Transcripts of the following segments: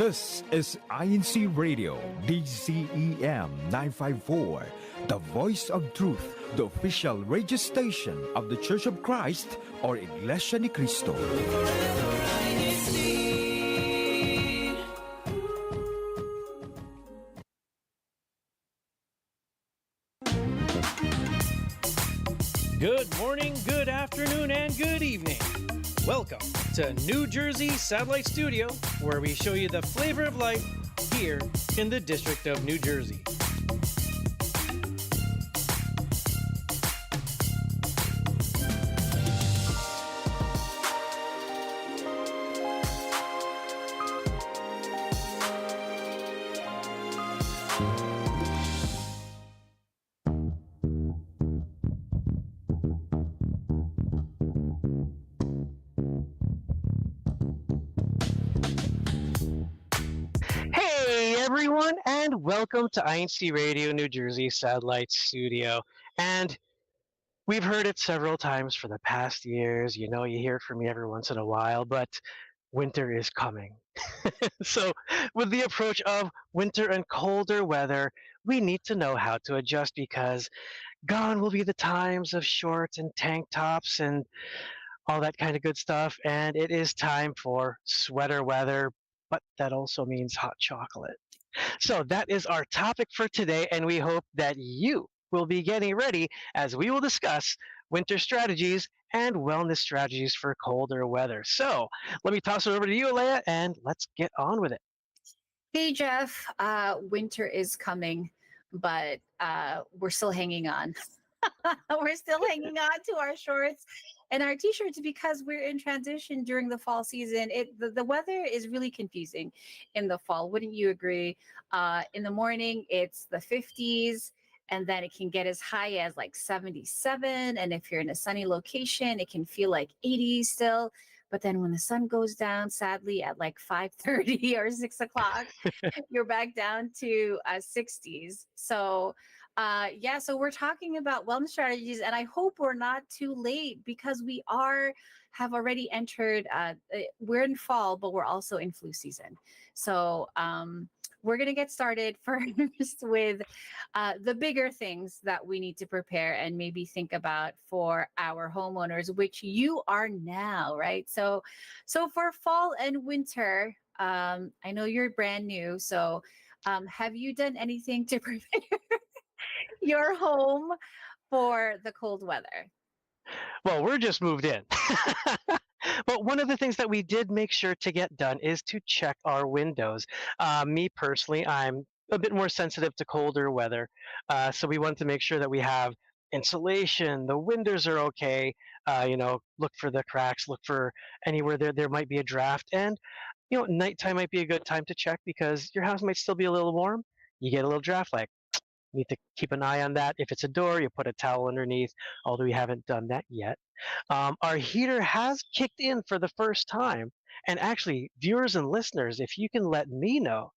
This is INCRadio, DCEM 954, the voice of truth, the official radio station of the Church of Christ, or Iglesianicristo. Good morning, good afternoon, and good evening. Welcome to New Jersey Satellite Studio, where we show you the flavor of life here in the District of New Jersey. Everyone, and welcome to INCRadio New Jersey Satellite Studio. And we've heard it several times for the past years. You know, you hear it from me every once in a while, but winter is coming. So with the approach of winter and colder weather, we need to know how to adjust, because gone will be the times of shorts and tank tops and all that kind of good stuff. And it is time for sweater weather, but that also means hot chocolate. So that is our topic for today, and we hope that you will be getting ready as we will discuss winter strategies and wellness strategies for colder weather. So let me toss it over to you, Alea, and let's get on with it. Hey, Jeff. Winter is coming, but we're still hanging on. We're still hanging on to our shorts and our t-shirts because we're in transition during the fall season. The weather is really confusing in the fall. Wouldn't you agree? In the morning, it's the 50s, and then it can get as high as like 77. And if you're in a sunny location, it can feel like 80 still. But then when the sun goes down, sadly, at like 5:30 or 6 o'clock, you're back down to 60s. So so we're talking about wellness strategies, and I hope we're not too late, because we have already entered, we're in fall, but we're also in flu season. So we're going to get started first with the bigger things that we need to prepare and maybe think about for our homeowners, which you are now, right? So for fall and winter, I know you're brand new. So have you done anything to prepare your home for the cold weather? Well, we're just moved in. But one of the things that we did make sure to get done is to check our windows. Me personally, I'm a bit more sensitive to colder weather. So we wanted to make sure that we have insulation, the windows are okay. Look for the cracks, look for anywhere there might be a draft. And, nighttime might be a good time to check, because your house might still be a little warm. You get a little draft, like, you need to keep an eye on that. If it's a door, you put a towel underneath, although we haven't done that yet. Our heater has kicked in for the first time. And actually, viewers and listeners, if you can let me know,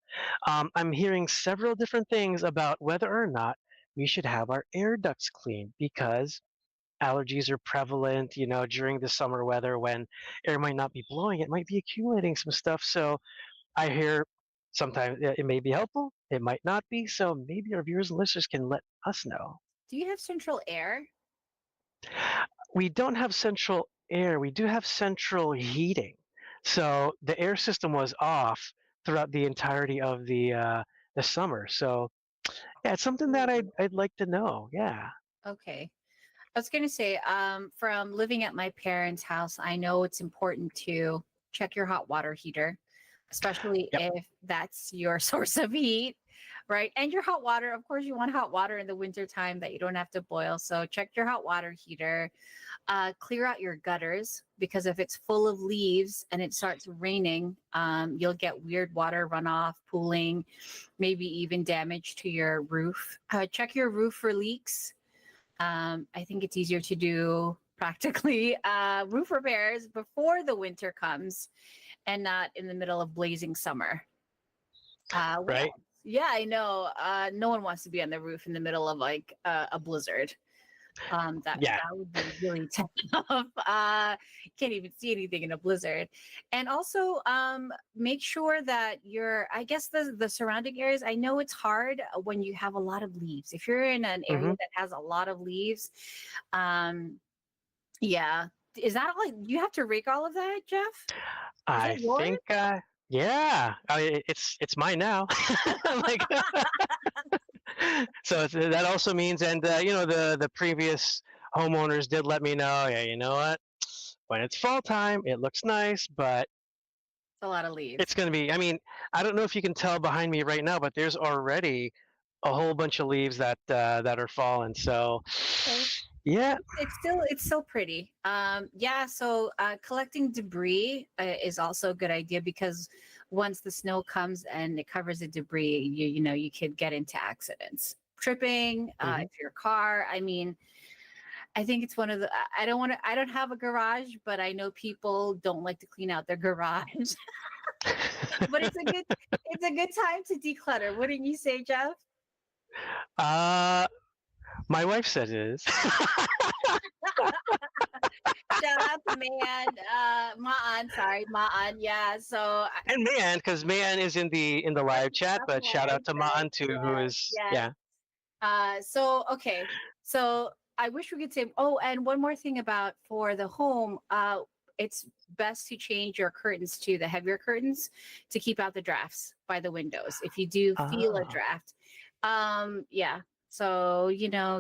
I'm hearing several different things about whether or not we should have our air ducts cleaned, because allergies are prevalent, during the summer weather when air might not be blowing, it might be accumulating some stuff. So I hear sometimes it may be helpful, it might not be. So maybe our viewers and listeners can let us know. Do you have central air? We don't have central air. We do have central heating. So the air system was off throughout the entirety of the summer. So yeah, it's something that I'd like to know. Yeah. Okay. I was going to say, from living at my parents' house, I know it's important to check your hot water heater, especially if that's your source of heat, right? And your hot water, of course, you want hot water in the winter time that you don't have to boil. So check your hot water heater, clear out your gutters, because if it's full of leaves and it starts raining, you'll get weird water runoff, pooling, maybe even damage to your roof. Check your roof for leaks. I think it's easier to do practically roof repairs before the winter comes and not in the middle of blazing summer. Right. Yeah, I know. No one wants to be on the roof in the middle of like a blizzard. That Yeah. that would be really tough. Can't even see anything in a blizzard. And also, make sure that I guess the surrounding areas. I know it's hard when you have a lot of leaves. If you're in an area Hmm. that has a lot of leaves, um, yeah. Is that all? You have to rake all of that, Jeff? Is that I yours? think, yeah, it's mine now. Like, so that also means, and the previous homeowners did let me know. Yeah, you know what? When it's fall time, it looks nice, but It's a lot of leaves. it's going to be. I mean, I don't know if you can tell behind me right now, but there's already a whole bunch of leaves that are fallen. So, Okay. yeah. It's still pretty. Yeah, so collecting debris is also a good idea because once the snow comes and it covers the debris, you could get into accidents, tripping, Hmm. if your car. I mean, I think it's one of the. I don't want to. I don't have a garage, but I know people don't like to clean out their garage. But it's a good time to declutter. Wouldn't you say, Jeff? uh, my wife said it is. Shout out to man, Maan. Sorry, Maan. Yeah. So And Man, because Man is in the live chat, that's but shout why I out to said Maan too, who yes, is, yes. yeah. So okay. So I wish we could say. Oh, and one more thing about for the home. It's best to change your curtains to the heavier curtains to keep out the drafts by the windows. If you do feel a Ah. draft, yeah. So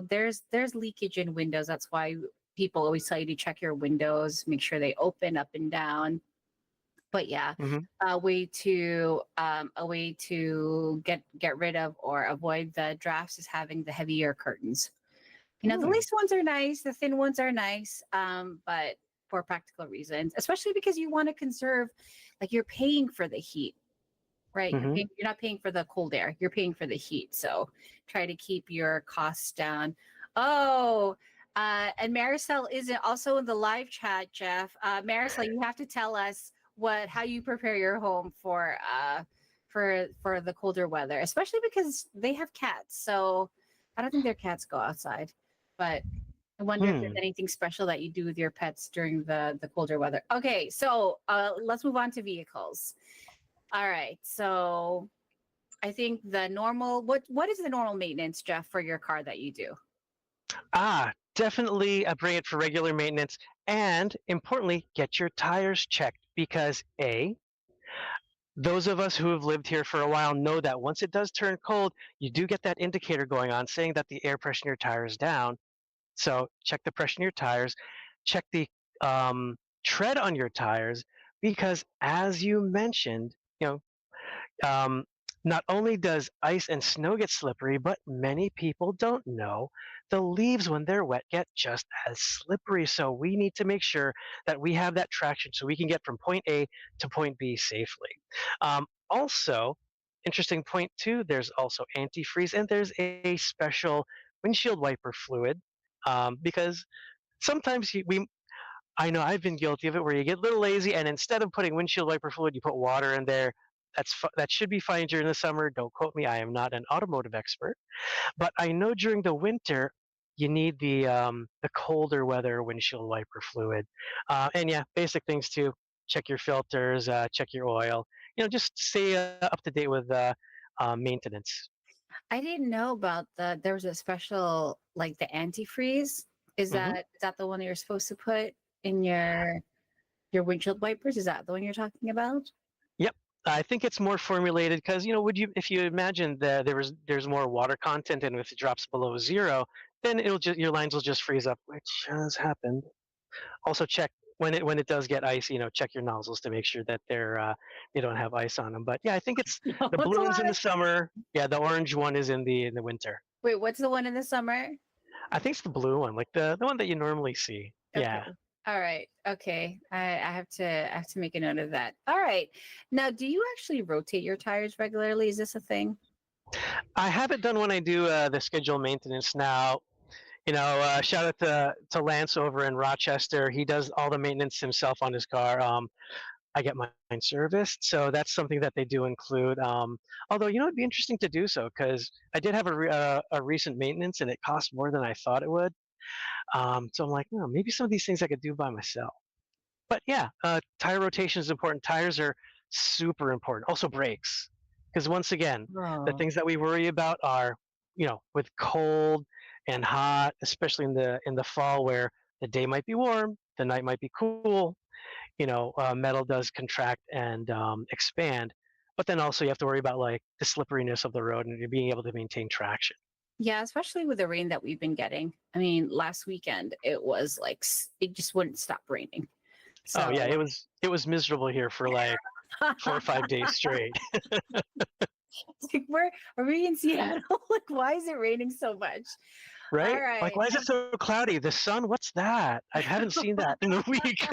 there's leakage in windows. That's why people always tell you to check your windows, make sure they open up and down. But yeah, Hmm. a way to get rid of or avoid the drafts is having the heavier curtains. The Hmm. lace ones are nice, the thin ones are nice, but for practical reasons, especially because you want to conserve, like you're paying for the heat, right? You're Hmm. paying, you're not paying for the cold air, you're paying for the heat. So try to keep your costs down. Oh, and Marisol is also in the live chat, Jeff. Marisol, you have to tell us how you prepare your home for the colder weather, especially because they have cats. So I don't think their cats go outside, but I wonder if there's Hmm. anything special that you do with your pets during the colder weather. Okay, so let's move on to vehicles. All right. So I think the normal what is the normal maintenance, Jeff, for your car that you do? Definitely bring it for regular maintenance, and importantly, get your tires checked because those of us who have lived here for a while know that once it does turn cold, you do get that indicator going on saying that the air pressure in your tire is down. So check the pressure in your tires, check the tread on your tires, because as you mentioned, you know, um, not only does ice and snow get slippery, but many people don't know the leaves when they're wet get just as slippery. So we need to make sure that we have that traction so we can get from point A to point B safely. Also, interesting point too, there's also antifreeze and there's a special windshield wiper fluid, because sometimes I know I've been guilty of it where you get a little lazy and instead of putting windshield wiper fluid, you put water in there. That should be fine during the summer. Don't quote me. I am not an automotive expert, but I know during the winter you need the colder weather windshield wiper fluid. And yeah, basic things too. Check your filters, check your oil. Just stay up to date with maintenance. I didn't know about there was a special like the antifreeze. Is Hmm. that the one that you're supposed to put in your windshield wipers? Is that the one you're talking about? Yep. I think it's more formulated because would you if you imagine that there's more water content and if it drops below zero, then your lines will just freeze up, which has happened. Also check when it does get ice, check your nozzles to make sure that they don't have ice on them. But yeah, I think it's the What's blue a one's lot in the of summer. Yeah, the orange one is in the winter. wait, what's the one in the summer? I think it's the blue one, like the one that you normally see. Okay. Yeah. All right. Okay. I have to make a note of that. All right. Now, do you actually rotate your tires regularly? Is this a thing? I have it done when I do the scheduled maintenance now. Shout out to Lance over in Rochester. He does all the maintenance himself on his car. I get mine serviced, so that's something that they do include. Although it'd be interesting to do so because I did have a recent maintenance and it cost more than I thought it would. So I'm like, maybe some of these things I could do by myself. But yeah, tire rotation is important. Tires are super important. Also brakes, because once again, the Oh. things that we worry about are, with cold and hot, especially in the fall where the day might be warm, the night might be cool. Metal does contract and expand, but then also you have to worry about like the slipperiness of the road and being able to maintain traction. Yeah, especially with the rain that we've been getting. I mean, last weekend it was like it just wouldn't stop raining. Oh yeah, So it was miserable here for like 4 or 5 days straight. it's like, where are we in Seattle? Like, why is it raining so much? All Right? Like, right. why is it so cloudy? The sun, what's that? I haven't seen that in a week.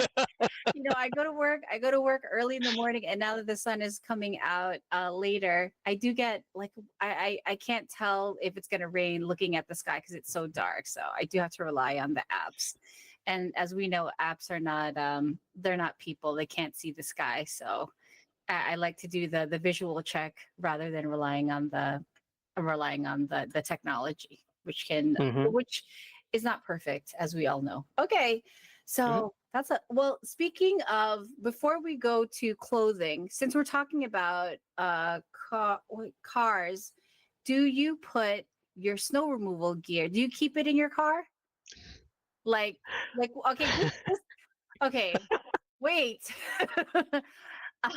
I go to work early in the morning, and now that the sun is coming out later, I do get like I can't tell if it's gonna rain looking at the sky because it's so dark. So I do have to rely on the apps. And as we know, apps are not they're not people. They can't see the sky. So I like to do the visual check rather than relying on the technology, Hmm. which is not perfect, as we all know. Okay, Hmm. so that's a well. Speaking of, before we go to clothing, since we're talking about cars, do you put your snow removal gear? Do you keep it in your car? Like, okay, okay. Wait.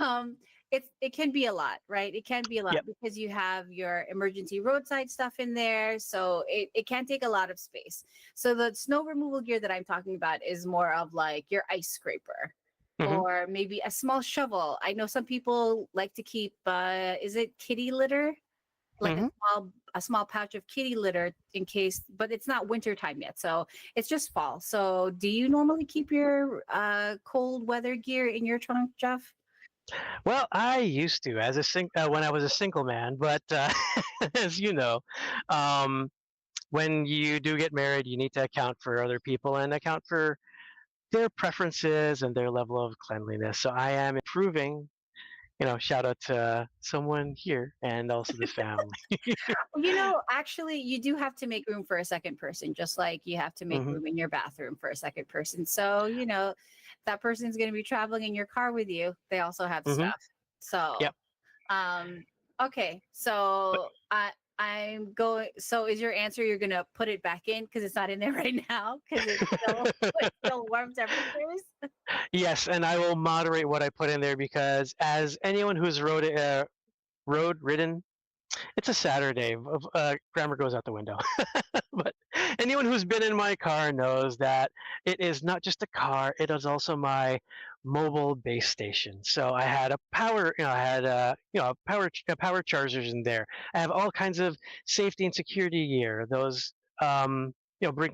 um it can be a lot, right? It can be a lot Yep. because you have your emergency roadside stuff in there, so it can take a lot of space. So the snow removal gear that I'm talking about is more of like your ice scraper, Hmm. or maybe a small shovel. I know some people like to keep is it kitty litter, like Hmm. a small pouch of kitty litter in case, but it's not winter time yet, so it's just fall. So do you normally keep your cold weather gear in your trunk, Jeff? Well, I used to when I was a single man, but as you know, um, when you do get married, you need to account for other people and account for their preferences and their level of cleanliness. So I am improving. Shout out to someone here and also the family. Actually, you do have to make room for a second person, just like you have to make Hmm. room in your bathroom for a second person. So, that person's going to be traveling in your car with you. They also have Hmm. stuff. So, Yep. um, okay. But So, I'm going. So, is your answer you're going to put it back in because it's not in there right now because it's still it's still warm temperatures? yes, and I will moderate what I put in there because as anyone who's road ridden, it's a Saturday. Grammar goes out the window. But anyone who's been in my car knows that it is not just a car; it is also my mobile base station. So I had a power, I had power chargers in there. I have all kinds of safety and security gear. Those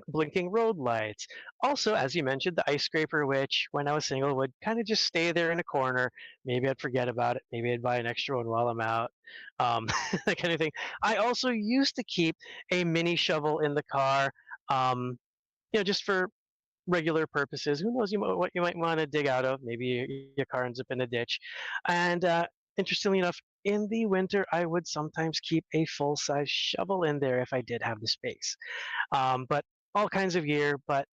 blinking road lights. Also, as you mentioned, the ice scraper, which when I was single would kind of just stay there in a corner. Maybe I'd forget about it. Maybe I'd buy an extra one while I'm out. Um, that kind of thing. I also used to keep a mini shovel in the car, just for regular purposes. Who knows what you might want to dig out of? Maybe your car ends up in a ditch. And interestingly enough, in the winter, I would sometimes keep a full size shovel in there if I did have the space. But all kinds of gear. But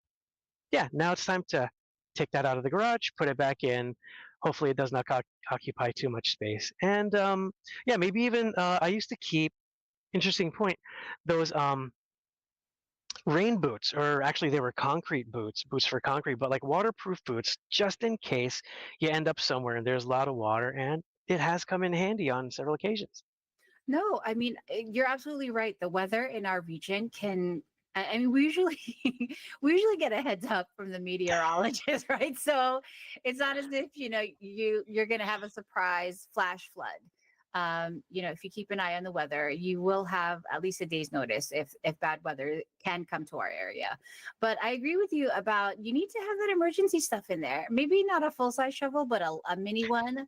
yeah, now it's time to take that out of the garage, put it back in. Hopefully, it does not occupy too much space. And yeah, maybe even I used to keep, interesting point, those rain boots, or actually they were concrete boots for concrete, but like waterproof boots, just in case you end up somewhere and there's a lot of water, and it has come in handy on several occasions. No, I mean, you're absolutely right. The weather in our region can, I mean, we usually we usually get a heads up from the meteorologist, right? So it's not as if, you're going to have a surprise flash flood. If you keep an eye on the weather, you will have at least a day's notice if bad weather can come to our area. But I agree with you about, you need to have that emergency stuff in there. Maybe not a full size shovel, but a mini one.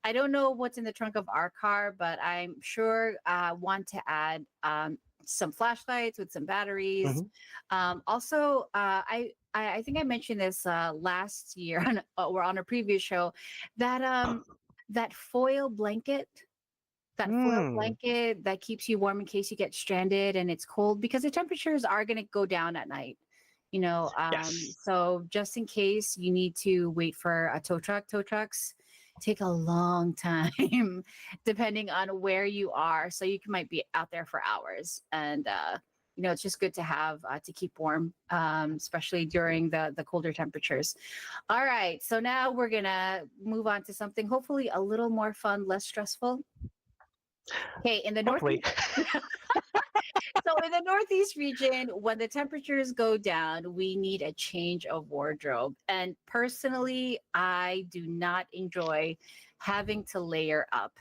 I don't know what's in the trunk of our car, but I'm sure want to add some flashlights with some batteries. Hmm. Also, I think I mentioned this last year or on a previous show, that that foil blanket Hmm. that keeps you warm in case you get stranded and it's cold, because the temperatures are going to go down at night. Yes. So just in case you need to wait for a tow trucks take a long time depending on where you are. So you might be out there for hours, and it's just good to have to keep warm, especially during the colder temperatures. All right, so now we're gonna move on to something hopefully a little more fun, less stressful. Okay, in the Hopefully. Northeast. So in the Northeast region, when the temperatures go down, we need a change of wardrobe. And personally, I do not enjoy having to layer up.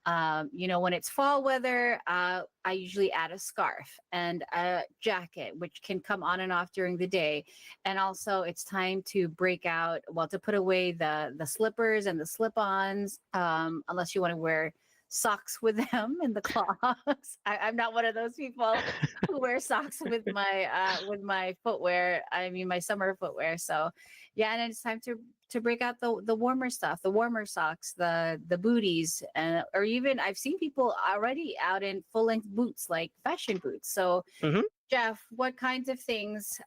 When it's fall weather, I usually add a scarf and a jacket, which can come on and off during the day. And also, it's time to break out, well, to put away the slippers and the slip-ons, unless you want to wear socks with them in the clogs. I'm not one of those people who wear socks with my footwear. I mean, my summer footwear. So, yeah, and it's time to break out the warmer stuff, the warmer socks, the booties, and or even I've seen people already out in full length boots, like fashion boots. So, Hmm. Jeff, what kinds of things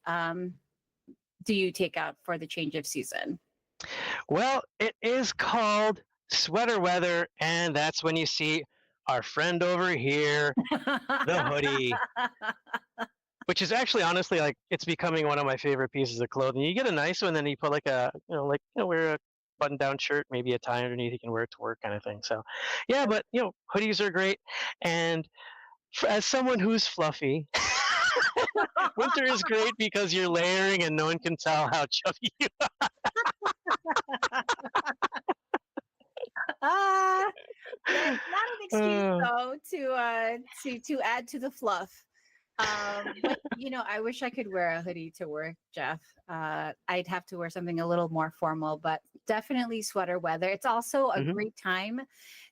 do you take out for the change of season? Well, it is called sweater weather, and that's when you see our friend over here, the hoodie, which is actually honestly like it's becoming one of my favorite pieces of clothing. You get a nice one, then you put like wear a button down shirt, maybe a tie underneath. You can wear it to work, kind of thing. So, yeah, but hoodies are great, and as someone who's fluffy. Winter is great because you're layering and no one can tell how chubby you Ah, that's not an excuse are. though to add to the fluff. But I wish I could wear a hoodie to work, Jeff. I'd have to wear something a little more formal, but definitely sweater weather. It's also a Hmm. great time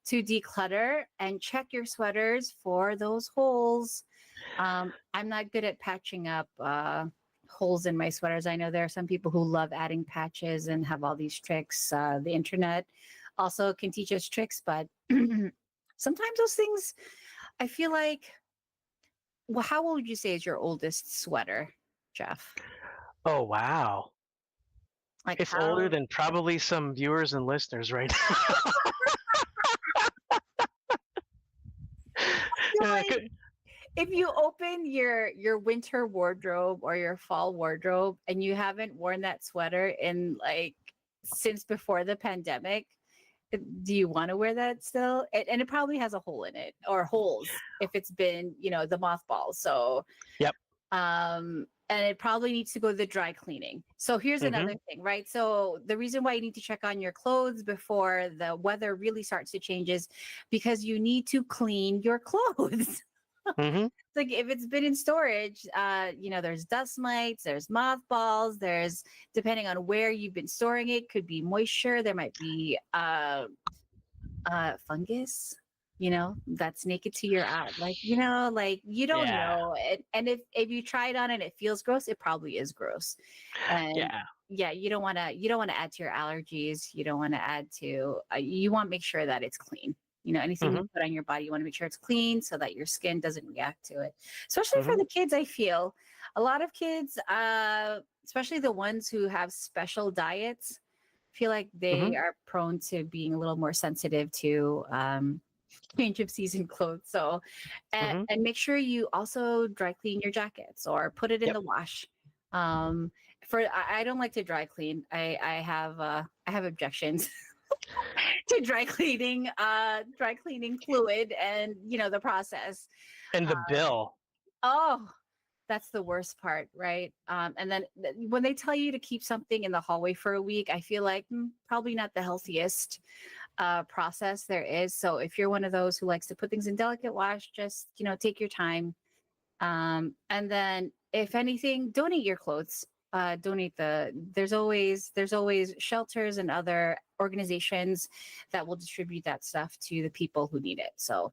to declutter and check your sweaters for those holes. I'm not good at patching up holes in my sweaters. I know there are some people who love adding patches and have all these tricks. The internet also can teach us tricks, but sometimes those things, I feel like, well, how old would you say is your oldest sweater, Jeff? Oh, wow. Like It's older how than probably some viewers and listeners right I feel now. like if you open your winter wardrobe or your fall wardrobe and you haven't worn that sweater in like since before the pandemic, do you want to wear that still? And it probably has a hole in it or holes if it's been, the mothballs. So Yep. and it probably needs to go to the dry cleaning. So here's Hmm. another thing, right? So the reason why you need to check on your clothes before the weather really starts to change is because you need to clean your clothes. Hmm. Like if it's been in storage, there's dust mites, there's mothballs, there's depending on where you've been storing it, could be moisture, there might be fungus, that's naked to your eye, like you don't Yeah. know. And if you try it on and it feels gross, it probably is gross. And Yeah. yeah, you don't want to add to your allergies, you don't want to add to you want to make sure that it's clean. Anything you Hmm. put on your body, you want to make sure it's clean so that your skin doesn't react to it, especially for Hmm. the kids. I feel a lot of kids, especially the ones who have special diets, feel like Hmm. they are prone to being a little more sensitive to change of season clothes. So, Hmm. and make sure you also dry clean your jackets or put it in Yep. the wash. Um, I don't like to dry clean. I have objections to dry cleaning fluid and the process. And the Uh, bill. oh, that's the worst part, right? And then when they tell you to keep something in the hallway for a week, I feel like probably not the healthiest process there is. So if you're one of those who likes to put things in delicate wash, just take your time. And then if anything, donate your clothes. Donate there's always shelters and other organizations that will distribute that stuff to the people who need it. So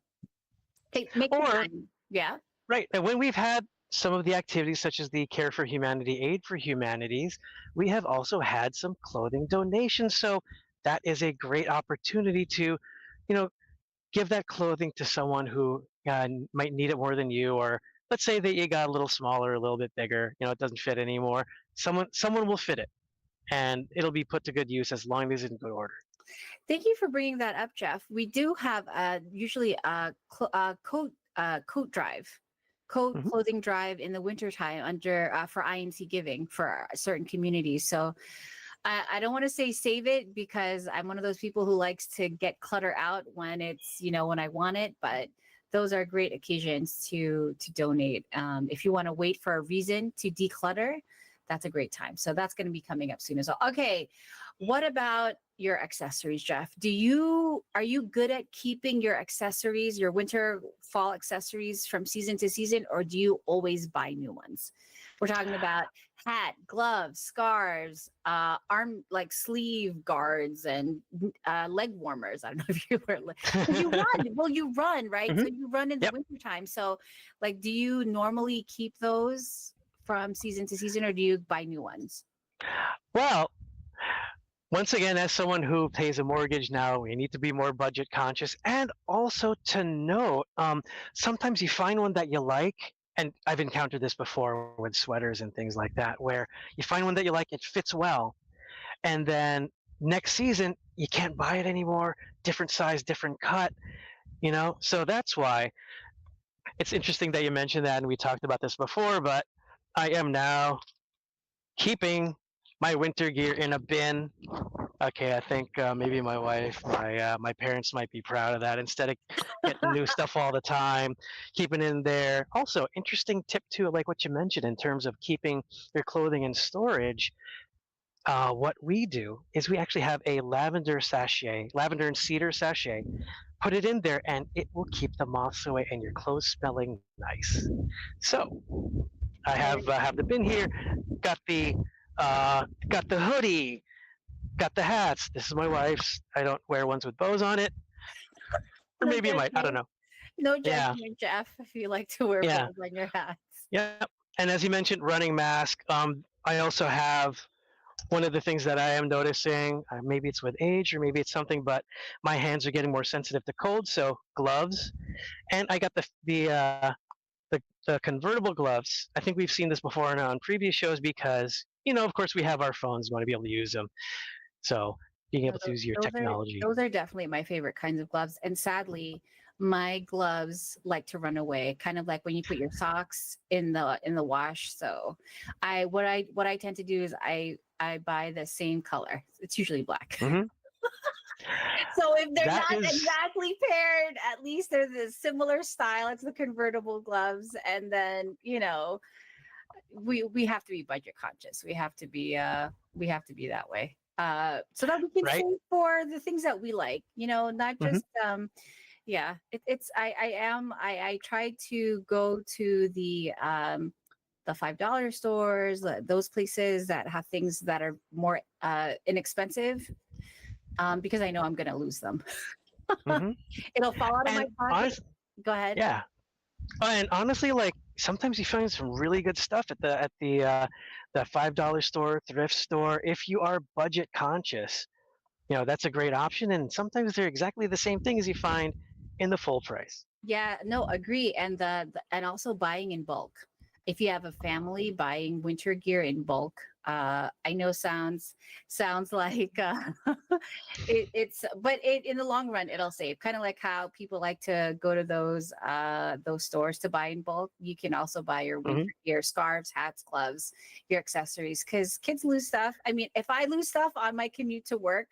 make the Or, time. Yeah. right, and when we've had some of the activities such as the Care for Humanity, Aid for Humanities, we have also had some clothing donations. So that is a great opportunity to, you know, give that clothing to someone who might need it more than you, or let's say that you got a little smaller, a little bit bigger, it doesn't fit anymore. Someone will fit it, and it'll be put to good use as long as it's in good order. Thank you for bringing that up, Jeff. We do have usually a coat drive, coat Hmm. clothing drive in the wintertime under for INC giving for certain communities. So I don't want to say save it because I'm one of those people who likes to get clutter out when it's when I want it, but those are great occasions to donate. If you want to wait for a reason to declutter, that's a great time. So that's going to be coming up soon as well. Okay, what about your accessories, Jeff? Are you good at keeping your accessories, your winter fall accessories from season to season, or do you always buy new ones? We're talking about hat, gloves, scarves, arm like sleeve guards, and leg warmers. I don't know if you wear because you run. Well, you run, right? Hmm. So you run in the Yep. wintertime. So, like, do you normally keep those from season to season, or do you buy new ones? Well, once again, as someone who pays a mortgage now, we need to be more budget conscious, and also to note, sometimes you find one that you like, and I've encountered this before with sweaters and things like that, where you find one that you like, it fits well, and then next season you can't buy it anymore, different size, different cut, So that's why it's interesting that you mentioned that, and we talked about this before, but I am now keeping my winter gear in a bin. Okay, I think maybe my wife, my parents might be proud of that. Instead of getting new stuff all the time, keeping it in there. Also, interesting tip too, like what you mentioned in terms of keeping your clothing in storage. What we do is we actually have a lavender and cedar sachet. Put it in there, and it will keep the moths away, and your clothes smelling nice. So I have the bin here. Got the got the hoodie. Got the hats. This is my wife's. I don't wear ones with bows on it, or No maybe I might. I don't judgment. know. No Yeah, judgment, Jeff, if you like to wear yeah, bows on your hats. yeah. And as you mentioned, running mask. I also have one of the things that I am noticing. Maybe it's with age, or maybe it's something, but my hands are getting more sensitive to cold. So gloves, and I got the convertible gloves. I think we've seen this before on previous shows because of course, we have our phones. We want to be able to use them. So being No, able to use your those are technology. those are definitely my favorite kinds of gloves. And sadly, my gloves like to run away, kind of like when you put your socks in the wash. So what I tend to do is I buy the same color. It's usually black. Hmm. So if they're That not is exactly paired, at least they're the similar style. It's the convertible gloves. And then, we have to be budget conscious. We have to be that way. So that we can right. save for the things that we like, not Hmm. just yeah, it's I try to go to the $5 stores, those places that have things that are more inexpensive, because I know I'm gonna lose them. Hmm. It'll fall out of my And pocket. honest, Go ahead. yeah. And honestly, like sometimes you find some really good stuff at the $5 store, thrift store. If you are budget conscious, that's a great option. And sometimes they're exactly the same thing as you find in the full price. Yeah, no, agree. And and also buying in bulk. If you have a family, buying winter gear in bulk. I know sounds like it's, but in the long run it'll save. Kind of like how people like to go to those stores to buy in bulk. You can also buy your winter Hmm. gear, scarves, hats, gloves, your accessories, because kids lose stuff. I mean, if I lose stuff on my commute to work,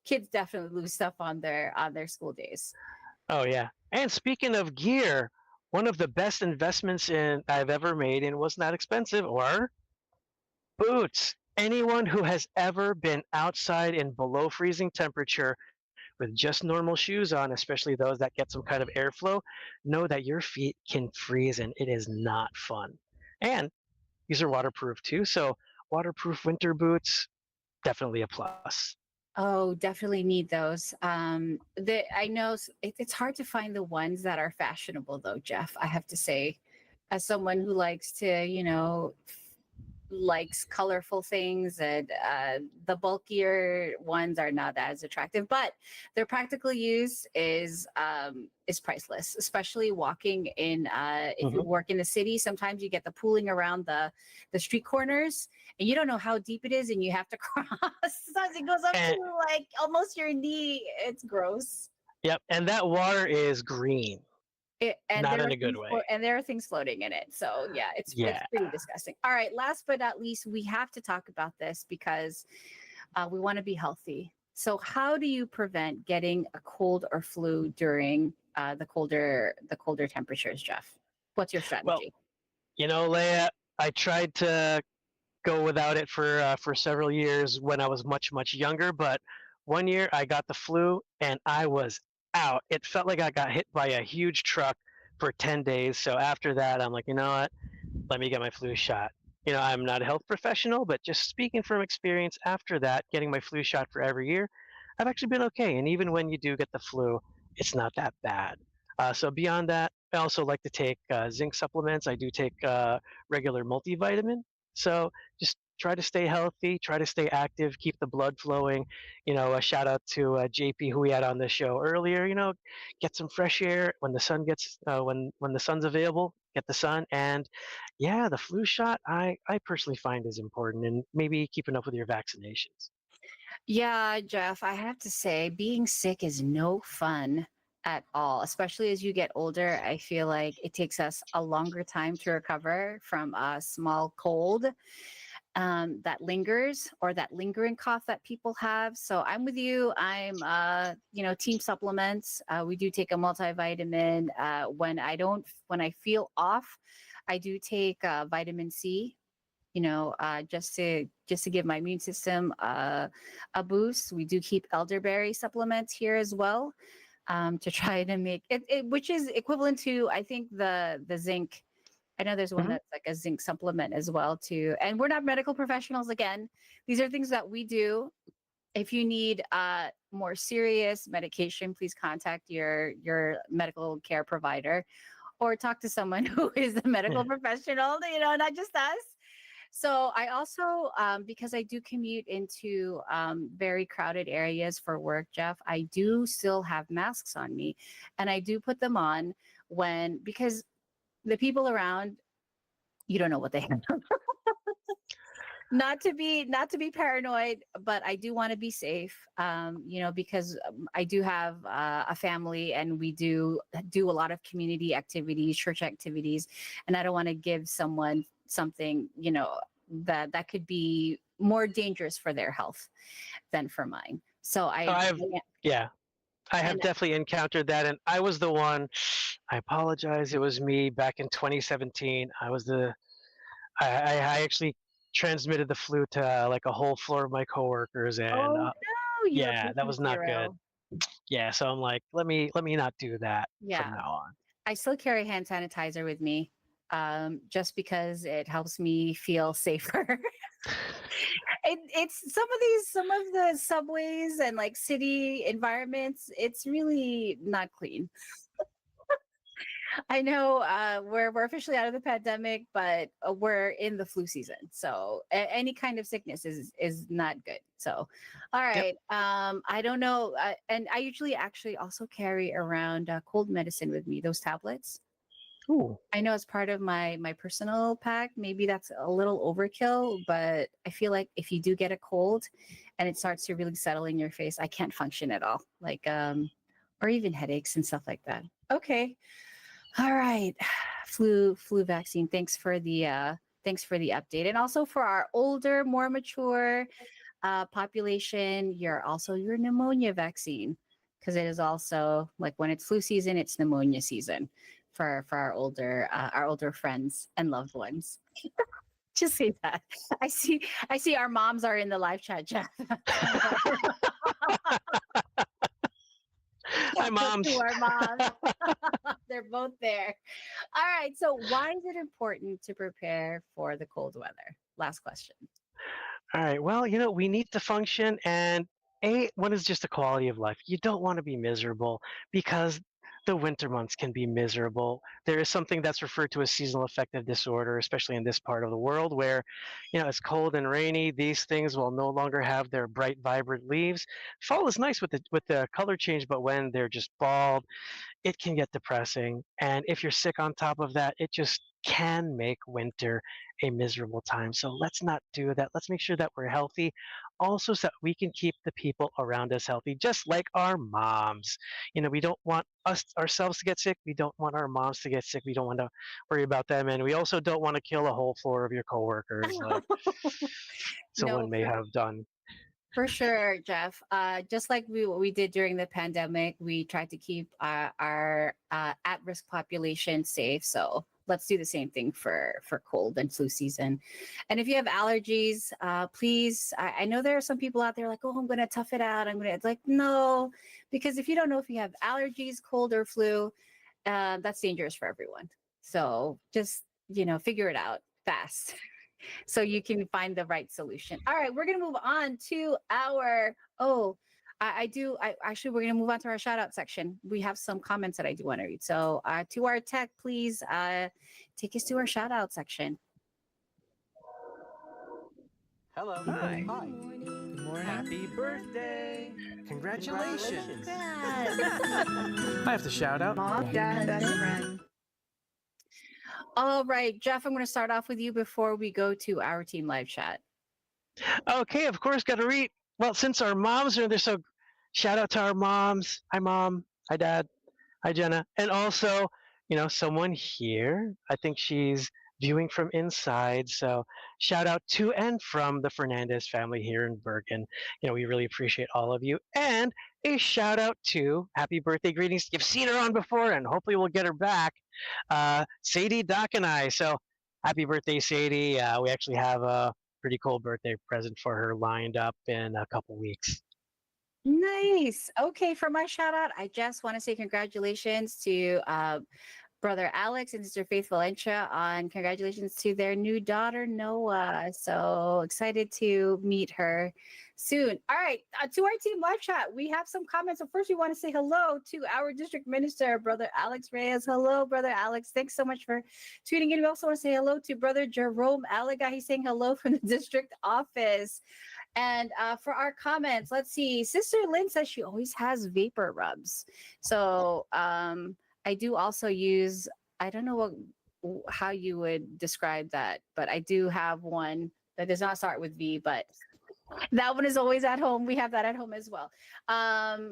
kids definitely lose stuff on their school days. Oh yeah. And speaking of gear, one of the best investments I've ever made and was not expensive or boots. Anyone who has ever been outside in below freezing temperature with just normal shoes on, especially those that get some kind of airflow, know that your feet can freeze and it is not fun. And these are waterproof too. So, waterproof winter boots, definitely a plus. Oh, definitely need those. I know it's hard to find the ones that are fashionable, though, Jeff. I have to say, as someone who likes to, likes colorful things, and the bulkier ones are not as attractive. But their practical use is priceless, especially walking in. If you Hmm. work in the city, sometimes you get the pooling around the street corners, and you don't know how deep it is, and you have to cross. Sometimes it goes up to And like almost your knee. It's gross. yep, and that water is green, And not there in are a good things way. and there are things floating in it. So yeah, it's Yeah. pretty disgusting. All right, last but not least, we have to talk about this because we want to be healthy. So how do you prevent getting a cold or flu during the colder temperatures, Jeff? What's your Well, strategy? Leia, I tried to go without it for several years when I was much younger. But one year I got the flu and I was out. It felt like I got hit by a huge truck for 10 days. So after that, I'm like, you know what? Let me get my flu shot. I'm not a health professional, but just speaking from experience, after that, getting my flu shot for every year, I've actually been okay. And even when you do get the flu, it's not that bad. So beyond that, I also like to take zinc supplements. I do take regular multivitamin. So just try to stay healthy, try to stay active, keep the blood flowing. A shout out to JP who we had on the show earlier. Get some fresh air when the sun gets when the sun's available. Get the sun, and yeah, the flu shot I personally find is important, and maybe keeping up with your vaccinations. Yeah, Jeff, I have to say, being sick is no fun at all, especially as you get older. I feel like it takes us a longer time to recover from a small cold that lingers, or that lingering cough that people have. So I'm with you. I'm, team supplements. We do take a multivitamin. When I feel off, I do take vitamin C, just to give my immune system a boost. We do keep elderberry supplements here as well, to try to make it, which is equivalent to, I think, the zinc. I know there's one Hmm. that's like a zinc supplement as well too. And we're not medical professionals. Again, these are things that we do. If you need more serious medication, please contact your medical care provider, or talk to someone who is a medical Yeah. professional. Not just us. So I also, because I do commute into very crowded areas for work, Jeff, I do still have masks on me, and I do put them on because the people around, you don't know what they have. Not to be paranoid, but I do want to be safe. Because I do have a family, and we do a lot of community activities, church activities, and I don't want to give someone something, that could be more dangerous for their health than for mine. So Oh, yeah, I have and definitely encountered that, and I was the one. I apologize. It was me back in 2017. I actually transmitted the flu to like a whole floor of my coworkers, and oh no, you're a yeah, that patient was not good. zero. Yeah, so I'm like, let me not do that from Yeah. now on. I still carry hand sanitizer with me, just because it helps me feel safer. It's some of the subways and like city environments. It's really not clean. I know we're officially out of the pandemic, but we're in the flu season, so any kind of sickness is not good. So, all Yep. right. I don't know, and I usually actually also carry around cold medicine with me. Those tablets. Ooh. I know it's part of my personal pack. Maybe that's a little overkill, but I feel like if you do get a cold and it starts to really settle in your face, I can't function at all. Like or even headaches and stuff like that. Okay. All right. Flu vaccine. Thanks for the update. And also for our older, more mature population, your pneumonia vaccine, because it is also like when it's flu season, it's pneumonia season for our older friends and loved ones. Just say that. I see our moms are in the live chat, Jeff. Hi, To moms. our moms. They're both there. All right. So why is it important to prepare for the cold weather? Last question. All right. Well, we need to function, and one is just a quality of life. You don't want to be miserable because the winter months can be miserable. There is something that's referred to as seasonal affective disorder, especially in this part of the world where, it's cold and rainy. These things will no longer have their bright, vibrant leaves. Fall is nice with the color change, but when they're just bald, it can get depressing. And if you're sick on top of that, it just can make winter a miserable time. So let's not do that. Let's make sure that we're healthy, also so that we can keep the people around us healthy, just like our moms. We don't want us ourselves to get sick. We don't want our moms to get sick. We don't want to worry about them. And we also don't want to kill a whole floor of your coworkers like No, someone may have done. for sure, Jeff. Just like what we did during the pandemic, we tried to keep our at-risk population safe. So let's do the same thing for cold and flu season. And if you have allergies, please. I know there are some people out there like, oh, I'm going to tough it out. It's like, no, because if you don't know if you have allergies, cold or flu, that's dangerous for everyone. So just figure it out fast. So you can find the right solution. All right, we're going to move on to our, actually, we're going to move on to our shout out section. We have some comments that I do want to read. So to our tech, please take us to our shout out section. Hello. Hi. Hi. Good morning. Happy birthday. Congratulations. I have to shout out. Mom, dad, best friend. All right, Jeff, I'm going to start off with you before we go to our team live chat. Okay, of course, got to read. Well, since our moms are there, so shout out to our moms. Hi, Mom. Hi, Dad. Hi, Jenna. And also, someone here. I think she's viewing from inside. So shout out to and from the Fernandez family here in Bergen. We really appreciate all of you. And a shout out to happy birthday greetings. You've seen her on before, and hopefully we'll get her back. Sadie, Doc, and I. So happy birthday, Sadie. We actually have a pretty cool birthday present for her lined up in a couple weeks. Nice. Okay, for my shout out, I just want to say congratulations to Brother Alex and Sister Faith Valencia on congratulations to their new daughter, Noah. So excited to meet her soon. All right, to our team live chat, we have some comments. So first we want to say hello to our district minister, Brother Alex Reyes. Hello, Brother Alex. Thanks so much for tuning in. We also want to say hello to Brother Jerome Alaga. He's saying hello from the district office. And for our comments, let's see. Sister Lynn says she always has vapor rubs. So I do also use, I don't know how you would describe that, but I do have one that does not start with V, but that one is always at home. We have that at home as well.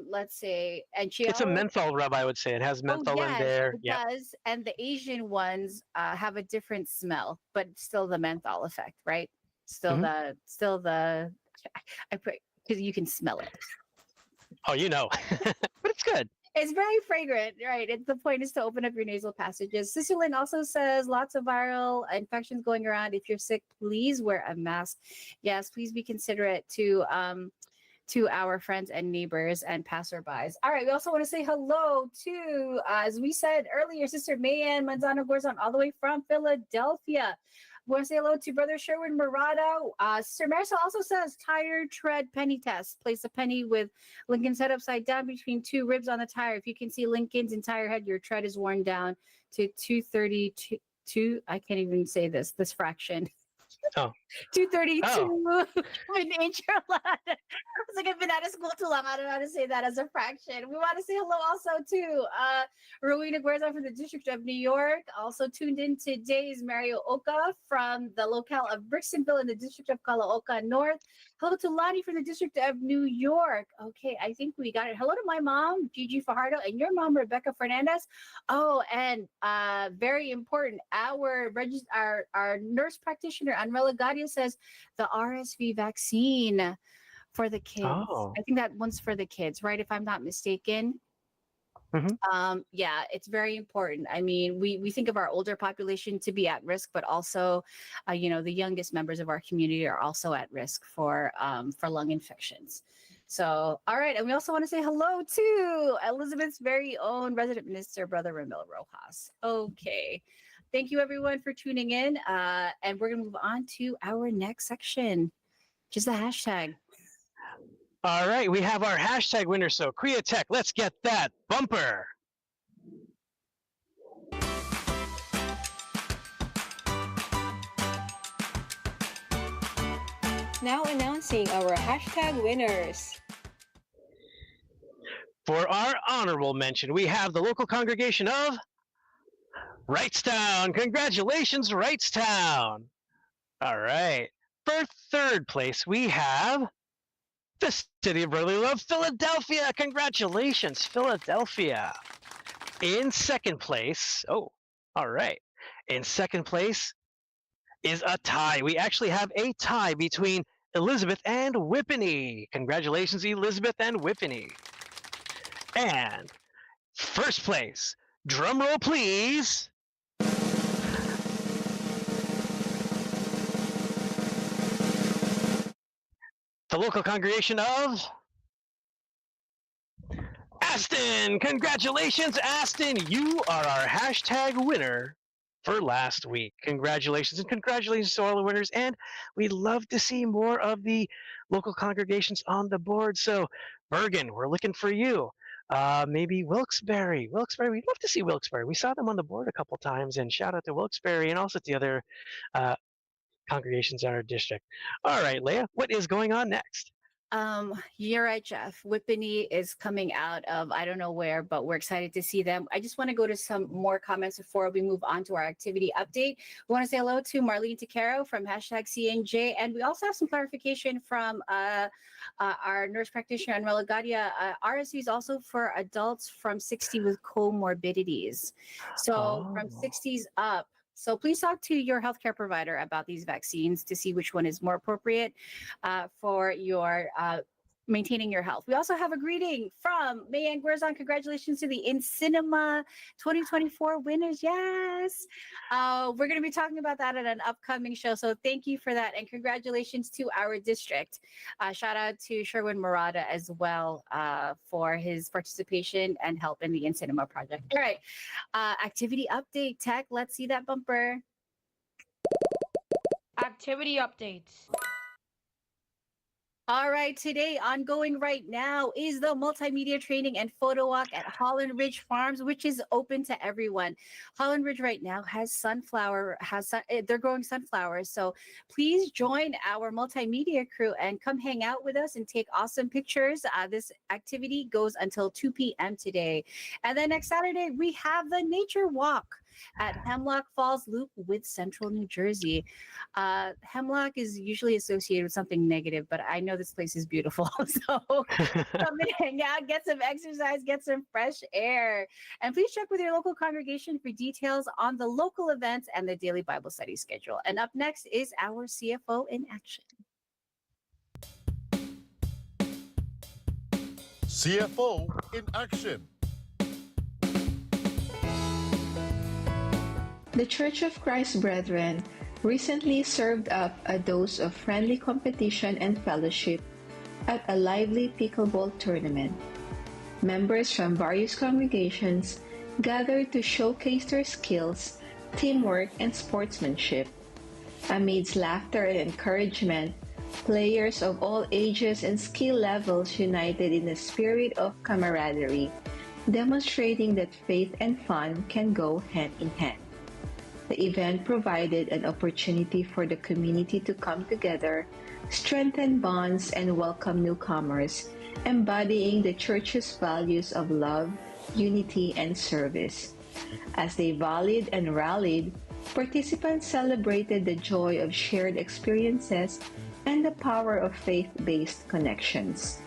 Let's see. And it's a menthol rub, I would say. It has menthol in there. It does. And the Asian ones have a different smell, but still the menthol effect, right? Still the, I put, because you can smell it. Oh, but it's good. It's very fragrant, right? The point is to open up your nasal passages. Sister Lynn also says lots of viral infections going around. If you're sick, please wear a mask. Yes, please be considerate to our friends and neighbors and passerbys. All right, we also want to say hello to, as we said earlier, Sister Mayan Manzano Gorzon, all the way from Philadelphia. We want to say hello to Brother Sherwin Murado. Sister Marisol also says tire tread penny test. Place a penny with Lincoln's head upside down between two ribs on the tire. If you can see Lincoln's entire head, your tread is worn down to 232. I can't even say this fraction. Oh. 232 an inch or less. I was like, I've been out of school too long. I don't know how to say that as a fraction. We want to say hello also to Rowena Guerza from the District of New York. Also tuned in today is Mario Oka from the locale of Brixtonville in the District of Caloocan North. Hello to Lonnie from the District of New York. Okay, I think we got it. Hello to my mom, Gigi Fajardo, and your mom, Rebecca Fernandez. Oh, and very important, our nurse practitioner, Anrela Gadia, says the RSV vaccine for the kids. Oh. I think that one's for the kids, right? If I'm not mistaken. Mm-hmm. Yeah, it's very important. I mean, we think of our older population to be at risk, but also, the youngest members of our community are also at risk for lung infections. So, all right. And we also want to say hello to Elizabeth's very own resident minister, Brother Ramil Rojas. Okay. Thank you, everyone, for tuning in. And we're going to move on to our next section, which is the hashtag. All right, we have our hashtag winner. So, Korea Tech, let's get that bumper. Now announcing our hashtag winners. For our honorable mention, we have the local congregation of Wrightstown. Congratulations, Wrightstown. All right. For third place, we have the City of Brotherly Love, Philadelphia. Congratulations, Philadelphia. In second place, all right. In second place is a tie. We actually have a tie between Elizabeth and Whippany. Congratulations, Elizabeth and Whippany. And first place, drum roll please. The local congregation of Aston. Congratulations, Aston. You are our hashtag winner for last week. Congratulations, and congratulations to all the winners. And we'd love to see more of the local congregations on the board. So, Bergen, we're looking for you. Maybe Wilkes-Barre. Wilkes-Barre, we'd love to see Wilkes-Barre. We saw them on the board a couple times, and shout out to Wilkes-Barre and also to the other congregations in our district. All right, Leah, what is going on next? You're right, Jeff. Whippany is coming out of I don't know where, but we're excited to see them. I just want to go to some more comments before we move on to our activity update. We want to say hello to Marlene Takero from hashtag CNJ, and we also have some clarification from our nurse practitioner, Anuela Gadia. RSV is also for adults from 60 with comorbidities. So from 60s up. So please talk to your healthcare provider about these vaccines to see which one is more appropriate for your maintaining your health. We also have a greeting from Mayank Guerzon. Congratulations to the In Cinema 2024 winners. Yes. We're going to be talking about that at an upcoming show. So thank you for that. And congratulations to our district. Shout out to Sherwin Murata as well for his participation and help in the In Cinema project. All right. Activity update, Tech. Let's see that bumper. Activity updates. All right, today, ongoing right now, is the multimedia training and photo walk at Holland Ridge Farms, which is open to everyone. Holland Ridge right now has they're growing sunflowers. So please join our multimedia crew and come hang out with us and take awesome pictures. This activity goes until 2 p.m. today. And then next Saturday, we have the nature walk at Hemlock Falls Loop with Central New Jersey. Hemlock is usually associated with something negative, but I know this place is beautiful. So come and hang out, get some exercise, get some fresh air. And please check with your local congregation for details on the local events and the daily Bible study schedule. And up next is our CFO in action. CFO in action. The Church of Christ Brethren recently served up a dose of friendly competition and fellowship at a lively pickleball tournament. Members from various congregations gathered to showcase their skills, teamwork, and sportsmanship. Amidst laughter and encouragement, players of all ages and skill levels united in a spirit of camaraderie, demonstrating that faith and fun can go hand in hand. The event provided an opportunity for the community to come together, strengthen bonds, and welcome newcomers, embodying the Church's values of love, unity, and service. As they volleyed and rallied, participants celebrated the joy of shared experiences and the power of faith-based connections.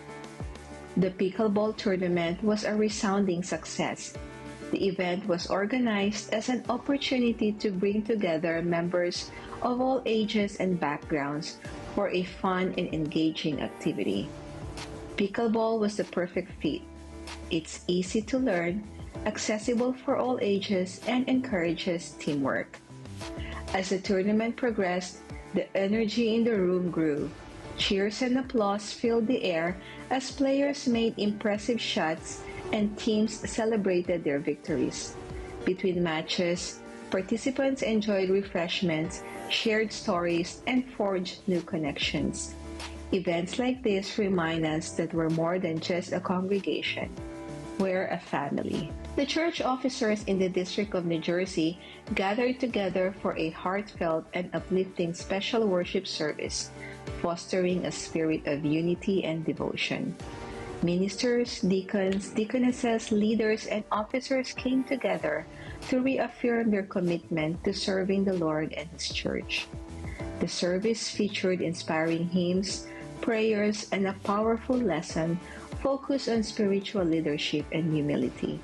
The pickleball tournament was a resounding success. The event was organized as an opportunity to bring together members of all ages and backgrounds for a fun and engaging activity. Pickleball was the perfect fit. It's easy to learn, accessible for all ages, and encourages teamwork. As the tournament progressed, the energy in the room grew. Cheers and applause filled the air as players made impressive shots and teams celebrated their victories. Between matches, participants enjoyed refreshments, shared stories, and forged new connections. Events like this remind us that we're more than just a congregation. We're a family. The church officers in the District of New Jersey gathered together for a heartfelt and uplifting special worship service fostering a spirit of unity and devotion. Ministers, deacons, deaconesses, leaders, and officers came together to reaffirm their commitment to serving the Lord and His Church. The service featured inspiring hymns, prayers, and a powerful lesson focused on spiritual leadership and humility.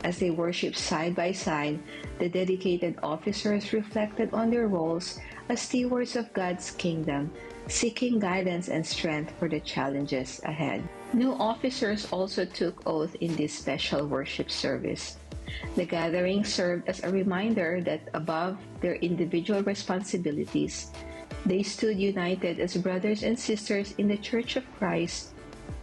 As they worshiped side by side, the dedicated officers reflected on their roles as stewards of God's kingdom, seeking guidance and strength for the challenges ahead. New officers also took oath in this special worship service. The gathering served as a reminder that above their individual responsibilities, they stood united as brothers and sisters in the Church of Christ,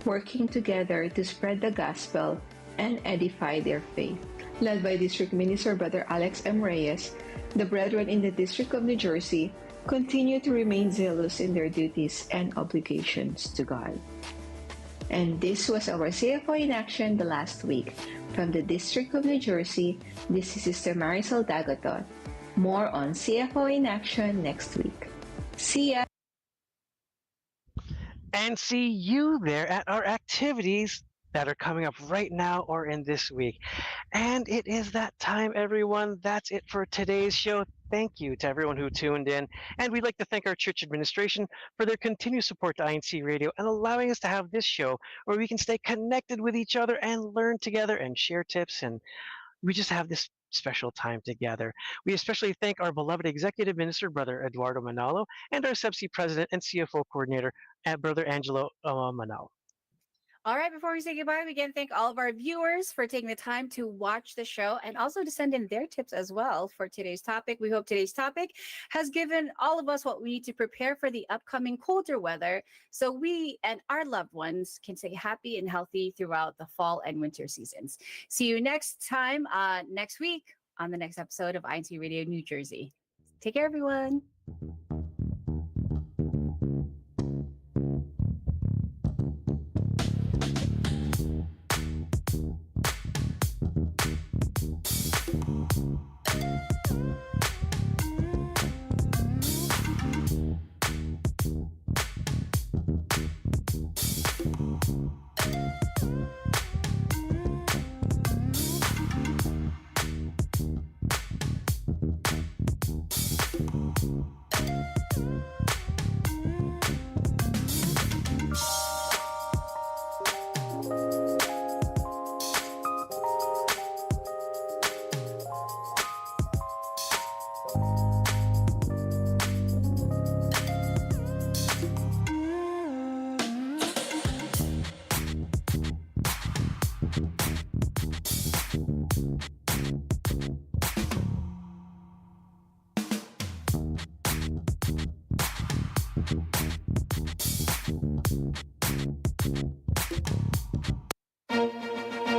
working together to spread the gospel and edify their faith. Led by District Minister Brother Alex M. Reyes, the brethren in the District of New Jersey continue to remain zealous in their duties and obligations to God. And this was our CFO in action the last week. From the District of New Jersey, this is Sister Marisol Dagoton. More on CFO in action next week. See ya! And see you there at our activities that are coming up right now or in this week. And it is that time, everyone. That's it for today's show. Thank you to everyone who tuned in. And we'd like to thank our church administration for their continued support to INC Radio and allowing us to have this show where we can stay connected with each other and learn together and share tips. And we just have this special time together. We especially thank our beloved Executive Minister, Brother Eduardo Manalo, and our Subsea President and CFO Coordinator, Brother Angelo Manalo. All right, before we say goodbye, we again thank all of our viewers for taking the time to watch the show and also to send in their tips as well for today's topic. We hope today's topic has given all of us what we need to prepare for the upcoming colder weather so we and our loved ones can stay happy and healthy throughout the fall and winter seasons. See you next time, next week on the next episode of INC Radio New Jersey. Take care, everyone.